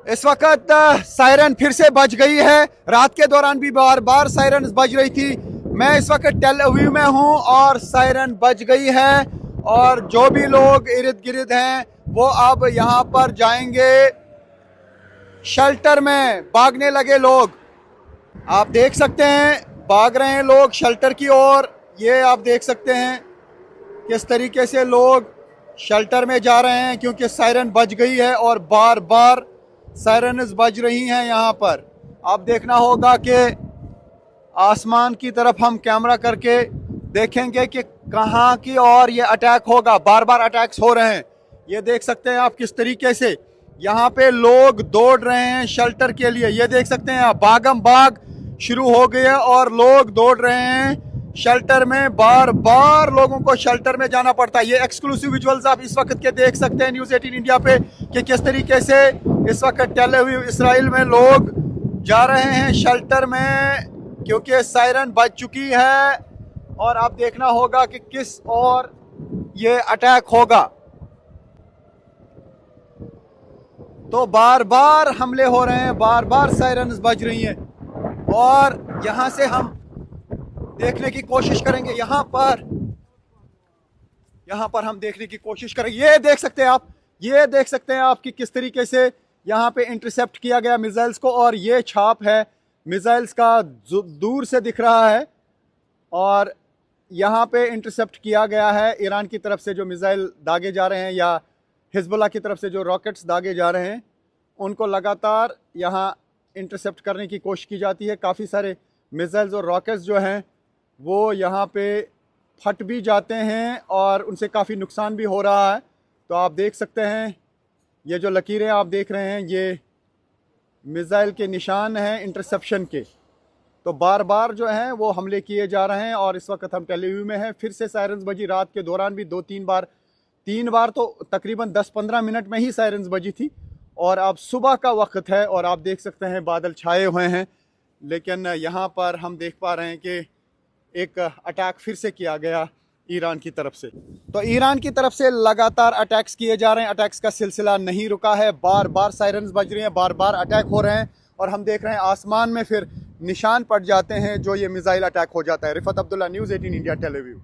इस वक्त सायरन फिर से बज गई है। रात के दौरान भी बार बार सायरन बज रही थी। मैं इस वक्त टेल अवीव में हूं और सायरन बज गई है और जो भी लोग इर्द गिर्द हैं वो अब यहां पर जाएंगे शेल्टर में। भागने लगे लोग, आप देख सकते हैं, भाग रहे हैं लोग शेल्टर की ओर। ये आप देख सकते हैं किस तरीके से लोग शेल्टर में जा रहे हैं क्योंकि सायरन बज गई है और बार बार सायरन बज रही हैं। यहाँ पर आप देखना होगा कि आसमान की तरफ हम कैमरा करके देखेंगे कि कहाँ की और ये अटैक होगा। बार बार अटैक्स हो रहे हैं। ये देख सकते हैं आप किस तरीके से यहाँ पे लोग दौड़ रहे हैं शेल्टर के लिए। ये देख सकते हैं आप, भागम भाग शुरू हो गई है और लोग दौड़ रहे हैं शेल्टर में। बार बार लोगों को शेल्टर में जाना पड़ता है। ये एक्सक्लूसिव विजुअल्स आप इस वक्त के देख सकते हैं न्यूज़ 18 इंडिया पे कि किस तरीके से इस वक्त टेल अवीव इसराइल में लोग जा रहे हैं शेल्टर में क्योंकि सायरन बज चुकी है और आप देखना होगा कि किस और ये अटैक होगा। तो बार बार हमले हो रहे हैं, बार बार सायरन बज रही हैं और यहां से हम देखने की कोशिश करेंगे। यहां पर हम देखने की कोशिश करेंगे। ये देख सकते हैं आप, ये देख सकते हैं आप कि किस तरीके से यहाँ पे इंटरसेप्ट किया गया मिसाइल्स को और ये छाप है मिसाइल्स का, दूर से दिख रहा है और यहाँ पे इंटरसेप्ट किया गया है। ईरान की तरफ से जो मिसाइल दागे जा रहे हैं या हिजबुल्लाह की तरफ से जो रॉकेट्स दागे जा रहे हैं उनको लगातार यहाँ इंटरसेप्ट करने की कोशिश की जाती है। काफ़ी सारे मिसाइल्स और रॉकेट्स जो हैं वो यहाँ पे फट भी जाते हैं और उनसे काफ़ी नुकसान भी हो रहा है। तो आप देख सकते हैं ये जो लकीरें आप देख रहे हैं ये मिसाइल के निशान हैं इंटरसेप्शन के। तो बार बार जो हैं वो हमले किए जा रहे हैं और इस वक्त हम टेल अवीव में हैं। फिर से सायरन बजी। रात के दौरान भी तीन बार तो तकरीबन 10-15 मिनट में ही सायरन बजी थी और अब सुबह का वक्त है और आप देख सकते हैं बादल छाए हुए हैं। लेकिन यहाँ पर हम देख पा रहे हैं कि एक अटैक फिर से किया गया ईरान की तरफ से। तो ईरान की तरफ से लगातार अटैक्स किए जा रहे हैं। अटैक्स का सिलसिला नहीं रुका है। बार बार सायरन बज रही हैं, बार बार अटैक हो रहे हैं और हम देख रहे हैं आसमान में फिर निशान पड़ जाते हैं जो ये मिसाइल अटैक हो जाता है। Rifat Abdullah, news 18 India, Tel Aviv.